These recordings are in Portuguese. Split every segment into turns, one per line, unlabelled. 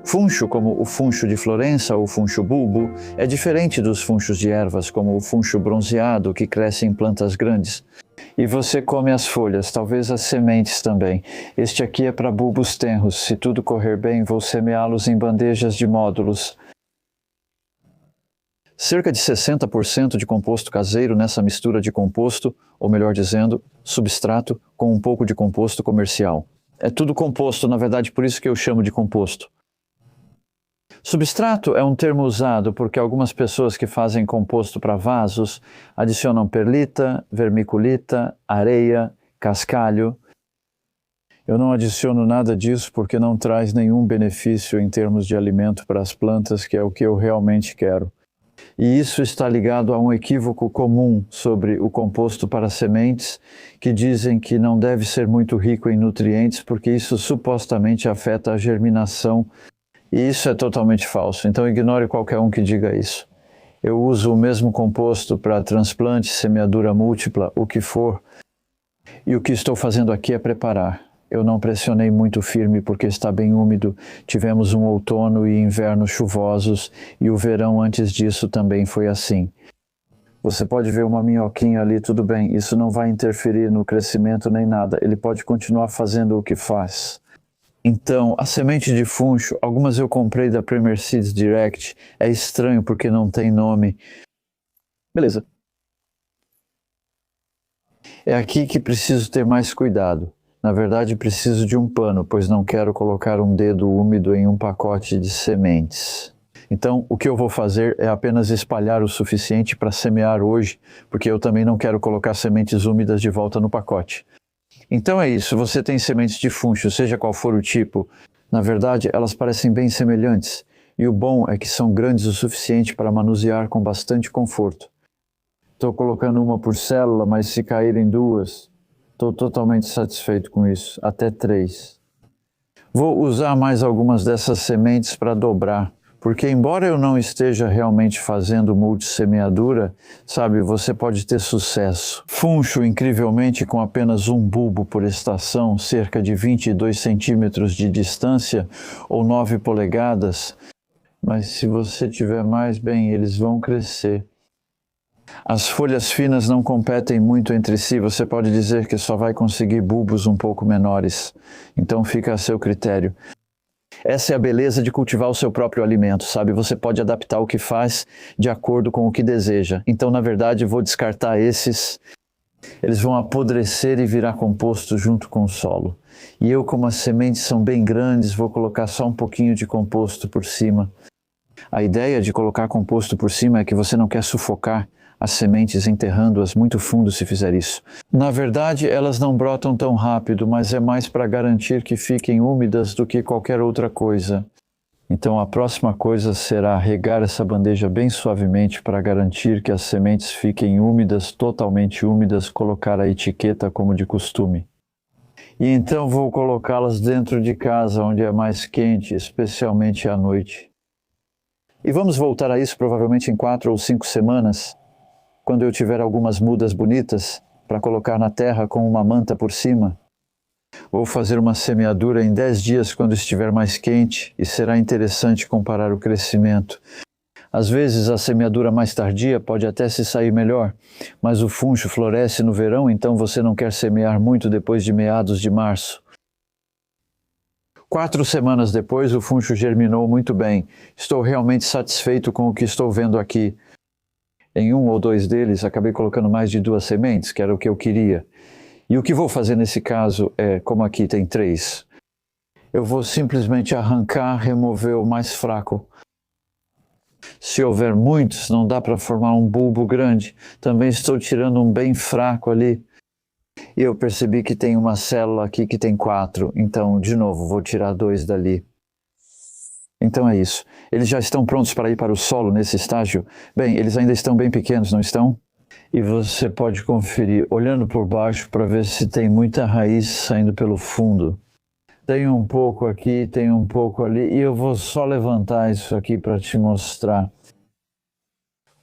Funcho, como o funcho de Florença ou funcho bulbo, é diferente dos funchos de ervas, como o funcho bronzeado, que cresce em plantas grandes. E você come as folhas, talvez as sementes também. Este aqui é para bulbos tenros. Se tudo correr bem, vou semeá-los em bandejas de módulos. Cerca de 60% de composto caseiro nessa mistura de composto, ou melhor dizendo, substrato, com um pouco de composto comercial. É tudo composto, na verdade, por isso que eu chamo de composto. Substrato é um termo usado porque algumas pessoas que fazem composto para vasos adicionam perlita, vermiculita, areia, cascalho. Eu não adiciono nada disso porque não traz nenhum benefício em termos de alimento para as plantas, que é o que eu realmente quero. E isso está ligado a um equívoco comum sobre o composto para sementes, que dizem que não deve ser muito rico em nutrientes porque isso supostamente afeta a germinação. E isso é totalmente falso, então ignore qualquer um que diga isso. Eu uso o mesmo composto para transplante, semeadura múltipla, o que for. E o que estou fazendo aqui é preparar. Eu não pressionei muito firme porque está bem úmido. Tivemos um outono e inverno chuvosos e o verão antes disso também foi assim. Você pode ver uma minhoquinha ali, tudo bem, isso não vai interferir no crescimento nem nada. Ele pode continuar fazendo o que faz. Então, a semente de funcho, algumas eu comprei da Premier Seeds Direct, é estranho porque não tem nome. Beleza. É aqui que preciso ter mais cuidado. Na verdade, preciso de um pano, pois não quero colocar um dedo úmido em um pacote de sementes. Então, o que eu vou fazer é apenas espalhar o suficiente para semear hoje, porque eu também não quero colocar sementes úmidas de volta no pacote. Então é isso, você tem sementes de funcho, seja qual for o tipo. Na verdade, elas parecem bem semelhantes, e o bom é que são grandes o suficiente para manusear com bastante conforto. Estou colocando uma por célula, mas se caírem duas, estou totalmente satisfeito com isso, até 3. Vou usar mais algumas dessas sementes para dobrar, porque embora eu não esteja realmente fazendo multissemeadura, sabe, você pode ter sucesso. Funcho incrivelmente com apenas um bulbo por estação, cerca de 22 centímetros de distância ou 9 polegadas, mas se você tiver mais, bem, eles vão crescer. As folhas finas não competem muito entre si, você pode dizer que só vai conseguir bulbos um pouco menores, então fica a seu critério. Essa é a beleza de cultivar o seu próprio alimento, sabe? Você pode adaptar o que faz de acordo com o que deseja. Então, na verdade, vou descartar esses. Eles vão apodrecer e virar composto junto com o solo. E eu, como as sementes são bem grandes, vou colocar só um pouquinho de composto por cima. A ideia de colocar composto por cima é que você não quer sufocar as sementes enterrando-as muito fundo se fizer isso. Na verdade, elas não brotam tão rápido, mas é mais para garantir que fiquem úmidas do que qualquer outra coisa. Então a próxima coisa será regar essa bandeja bem suavemente para garantir que as sementes fiquem úmidas, totalmente úmidas, colocar a etiqueta como de costume. E então vou colocá-las dentro de casa, onde é mais quente, especialmente à noite. E vamos voltar a isso provavelmente em 4 ou 5 semanas, quando eu tiver algumas mudas bonitas para colocar na terra com uma manta por cima. Vou fazer uma semeadura em 10 dias quando estiver mais quente e será interessante comparar o crescimento. Às vezes a semeadura mais tardia pode até se sair melhor, mas o funcho floresce no verão, então você não quer semear muito depois de meados de março. 4 semanas depois o funcho germinou muito bem. Estou realmente satisfeito com o que estou vendo aqui. Em 1 ou 2 deles, acabei colocando mais de 2 sementes, que era o que eu queria. E o que vou fazer nesse caso é, como aqui tem 3, eu vou simplesmente arrancar, remover o mais fraco. Se houver muitos, não dá para formar um bulbo grande. Também estou tirando um bem fraco ali. E eu percebi que tem uma célula aqui que tem 4, então, de novo, vou tirar 2 dali. Então é isso. Eles já estão prontos para ir para o solo nesse estágio? Bem, eles ainda estão bem pequenos, não estão? E você pode conferir, olhando por baixo, para ver se tem muita raiz saindo pelo fundo. Tem um pouco aqui, tem um pouco ali, e eu vou só levantar isso aqui para te mostrar.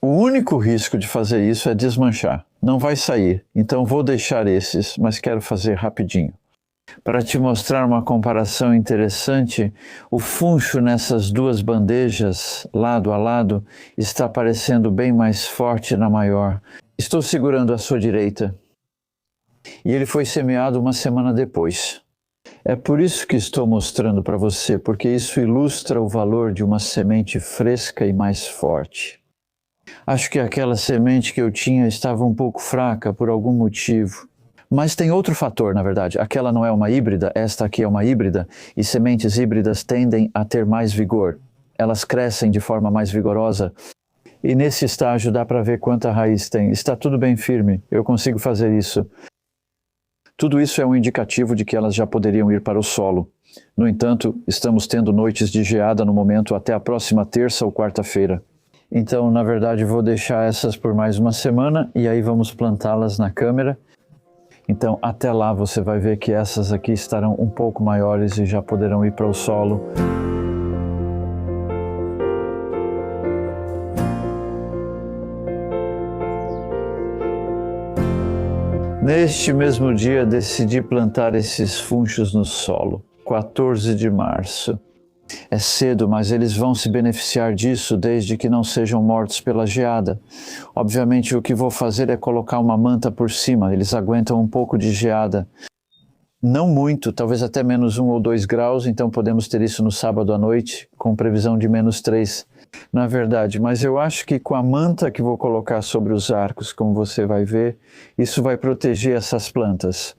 O único risco de fazer isso é desmanchar. Não vai sair, então vou deixar esses, mas quero fazer rapidinho. Para te mostrar uma comparação interessante, o funcho nessas duas bandejas, lado a lado, está parecendo bem mais forte na maior. Estou segurando a sua direita. E ele foi semeado uma semana depois. É por isso que estou mostrando para você, porque isso ilustra o valor de uma semente fresca e mais forte. Acho que aquela semente que eu tinha estava um pouco fraca por algum motivo. Mas tem outro fator, na verdade. Aquela não é uma híbrida, esta aqui é uma híbrida, e sementes híbridas tendem a ter mais vigor. Elas crescem de forma mais vigorosa. E nesse estágio dá para ver quanta raiz tem. Está tudo bem firme, eu consigo fazer isso. Tudo isso é um indicativo de que elas já poderiam ir para o solo. No entanto, estamos tendo noites de geada no momento até a próxima terça ou quarta-feira. Então, na verdade, vou deixar essas por mais uma semana e aí vamos plantá-las na câmera. Então, até lá você vai ver que essas aqui estarão um pouco maiores e já poderão ir para o solo. Neste mesmo dia, decidi plantar esses funchos no solo, 14 de março. É cedo, mas eles vão se beneficiar disso desde que não sejam mortos pela geada. Obviamente, o que vou fazer é colocar uma manta por cima, eles aguentam um pouco de geada. Não muito, talvez até menos 1 ou 2 graus, então podemos ter isso no sábado à noite, com previsão de -3. Na verdade, mas eu acho que com a manta que vou colocar sobre os arcos, como você vai ver, isso vai proteger essas plantas.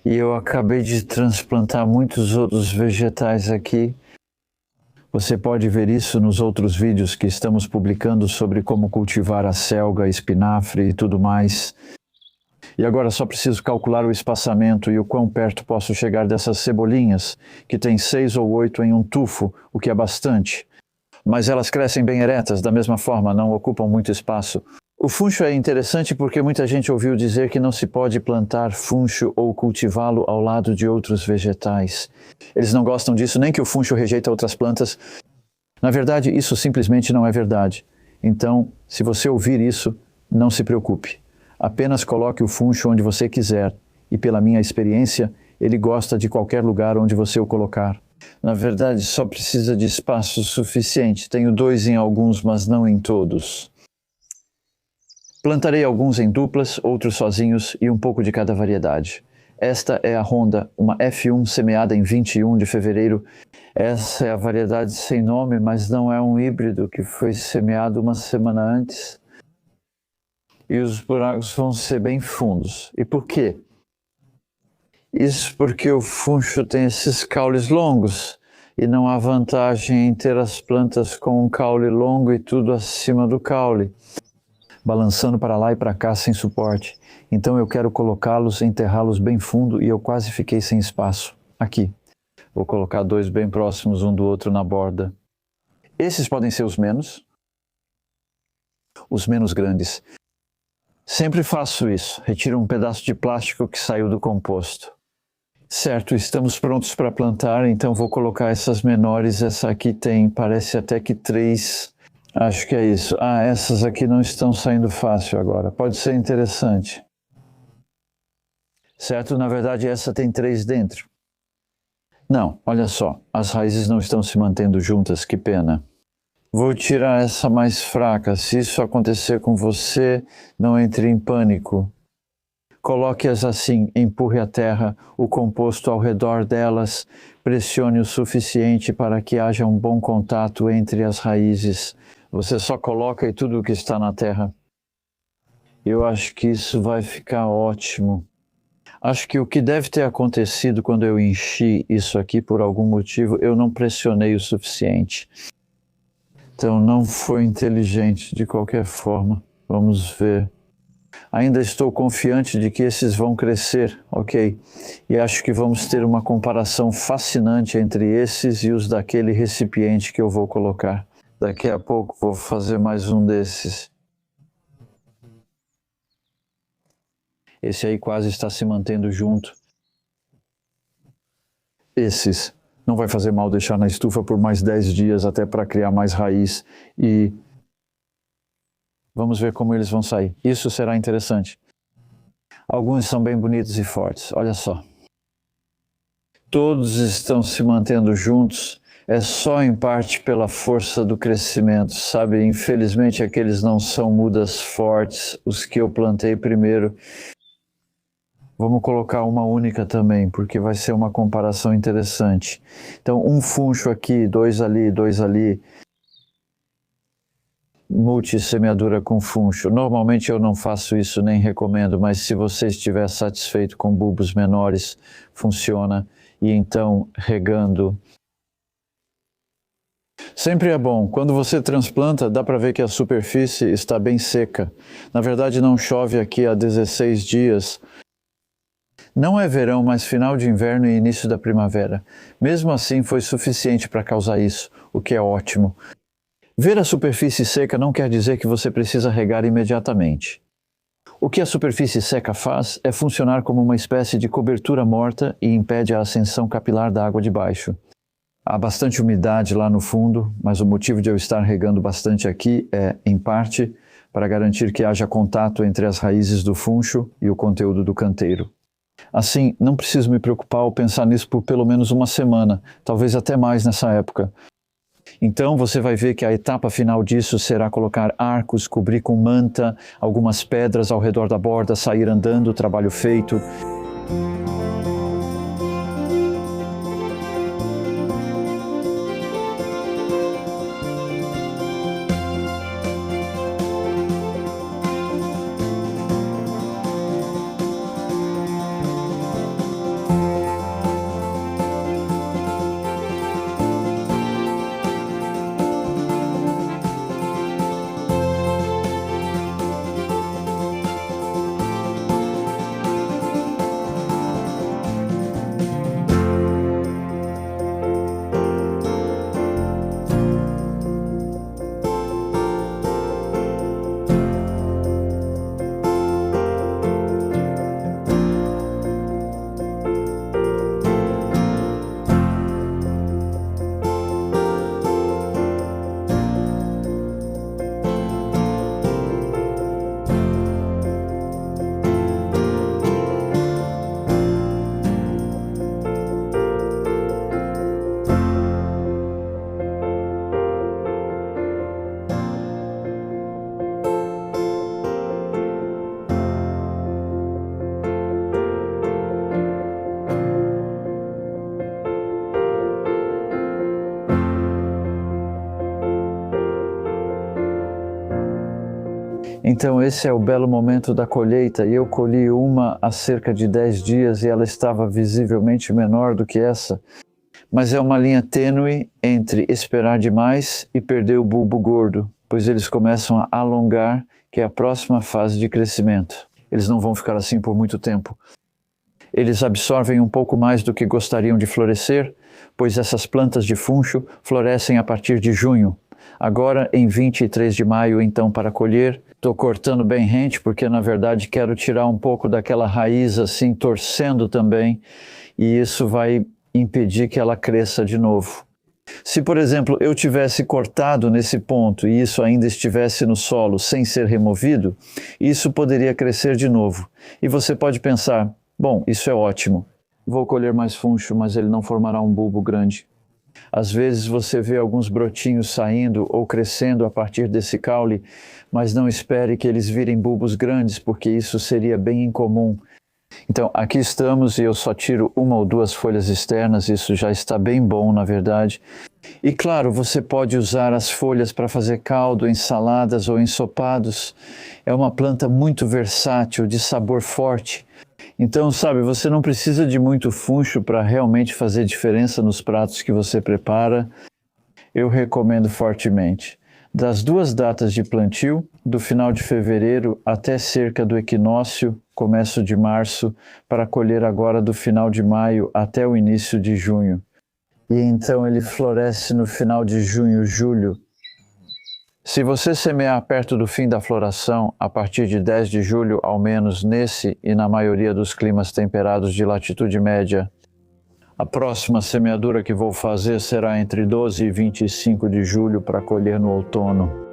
E eu acabei de transplantar muitos outros vegetais aqui. Você pode ver isso nos outros vídeos que estamos publicando sobre como cultivar a selga, espinafre e tudo mais. E agora só preciso calcular o espaçamento e o quão perto posso chegar dessas cebolinhas, que tem 6 ou 8 em um tufo, o que é bastante. Mas elas crescem bem eretas, da mesma forma, não ocupam muito espaço. O funcho é interessante porque muita gente ouviu dizer que não se pode plantar funcho ou cultivá-lo ao lado de outros vegetais. Eles não gostam disso, nem que o funcho rejeita outras plantas. Na verdade, isso simplesmente não é verdade. Então, se você ouvir isso, não se preocupe. Apenas coloque o funcho onde você quiser. E pela minha experiência, ele gosta de qualquer lugar onde você o colocar. Na verdade, só precisa de espaço suficiente. Tenho 2 em alguns, mas não em todos. Plantarei alguns em duplas, outros sozinhos e um pouco de cada variedade. Esta é a Honda, uma F1 semeada em 21 de fevereiro. Essa é a variedade sem nome, mas não é um híbrido que foi semeado uma semana antes. E os buracos vão ser bem fundos. E por quê? Isso porque o funcho tem esses caules longos e não há vantagem em ter as plantas com um caule longo e tudo acima do caule, balançando para lá e para cá sem suporte. Então eu quero colocá-los, enterrá-los bem fundo e eu quase fiquei sem espaço. Aqui. Vou colocar 2 bem próximos um do outro na borda. Esses podem ser os menos grandes. Sempre faço isso. Retiro um pedaço de plástico que saiu do composto. Certo, estamos prontos para plantar, então vou colocar essas menores. Essa aqui tem, parece até que 3. Acho que é isso. Ah, essas aqui não estão saindo fácil agora. Pode ser interessante. Certo, na verdade essa tem 3 dentro. Não, olha só, as raízes não estão se mantendo juntas, que pena. Vou tirar essa mais fraca. Se isso acontecer com você, não entre em pânico. Coloque-as assim, empurre a terra, o composto ao redor delas, pressione o suficiente para que haja um bom contato entre as raízes. Você só coloca e tudo o que está na terra. Eu acho que isso vai ficar ótimo. Acho que o que deve ter acontecido quando eu enchi isso aqui, por algum motivo, eu não pressionei o suficiente. Então não foi inteligente de qualquer forma. Vamos ver. Ainda estou confiante de que esses vão crescer, ok? E acho que vamos ter uma comparação fascinante entre esses e os daquele recipiente que eu vou colocar. Daqui a pouco vou fazer mais um desses. Esse aí quase está se mantendo junto. Esses não vai fazer mal deixar na estufa por mais 10 dias até para criar mais raiz e vamos ver como eles vão sair. Isso será interessante. Alguns são bem bonitos e fortes, olha só. todos estão se mantendo juntos, é só em parte pela força do crescimento, sabe? Infelizmente aqueles não são mudas fortes, os que eu plantei primeiro. Vamos colocar uma única também, porque vai ser uma comparação interessante. Então, um funcho aqui, dois ali, multissemeadura com funcho. Normalmente eu não faço isso, nem recomendo, mas se você estiver satisfeito com bulbos menores, funciona. E então, regando. Sempre é bom. Quando você transplanta, dá para ver que a superfície está bem seca. Na verdade, não chove aqui há 16 dias. Não é verão, mas final de inverno e início da primavera. Mesmo assim, foi suficiente para causar isso, o que é ótimo. Ver a superfície seca não quer dizer que você precisa regar imediatamente. O que a superfície seca faz é funcionar como uma espécie de cobertura morta e impede a ascensão capilar da água de baixo. Há bastante umidade lá no fundo, mas o motivo de eu estar regando bastante aqui é, em parte, para garantir que haja contato entre as raízes do funcho e o conteúdo do canteiro. Assim, não preciso me preocupar ou pensar nisso por pelo menos uma semana, talvez até mais nessa época. Então você vai ver que a etapa final disso será colocar arcos, cobrir com manta, algumas pedras ao redor da borda, sair andando, trabalho feito. Então esse é o belo momento da colheita, e eu colhi uma há cerca de 10 dias e ela estava visivelmente menor do que essa. Mas é uma linha tênue entre esperar demais e perder o bulbo gordo, pois eles começam a alongar, que é a próxima fase de crescimento. Eles não vão ficar assim por muito tempo. Eles absorvem um pouco mais do que gostariam de florescer, pois essas plantas de funcho florescem a partir de junho. Agora, em 23 de maio, então, para colher, estou cortando bem rente, porque na verdade quero tirar um pouco daquela raiz assim, torcendo também, e isso vai impedir que ela cresça de novo. Se, por exemplo, eu tivesse cortado nesse ponto e isso ainda estivesse no solo sem ser removido, isso poderia crescer de novo. E você pode pensar, bom, isso é ótimo, vou colher mais funcho, mas ele não formará um bulbo grande. Às vezes você vê alguns brotinhos saindo ou crescendo a partir desse caule, mas não espere que eles virem bulbos grandes, porque isso seria bem incomum. Então, aqui estamos e eu só tiro uma ou duas folhas externas, isso já está bem bom, na verdade. E claro, você pode usar as folhas para fazer caldo, ensaladas ou ensopados. É uma planta muito versátil, de sabor forte. Então, sabe, você não precisa de muito funcho para realmente fazer diferença nos pratos que você prepara. Eu recomendo fortemente. Das 2 datas de plantio, do final de fevereiro até cerca do equinócio, começo de março, para colher agora do final de maio até o início de junho. E então ele floresce no final de junho, julho. Se você semear perto do fim da floração, a partir de 10 de julho, ao menos nesse e na maioria dos climas temperados de latitude média, a próxima semeadura que vou fazer será entre 12 e 25 de julho para colher no outono.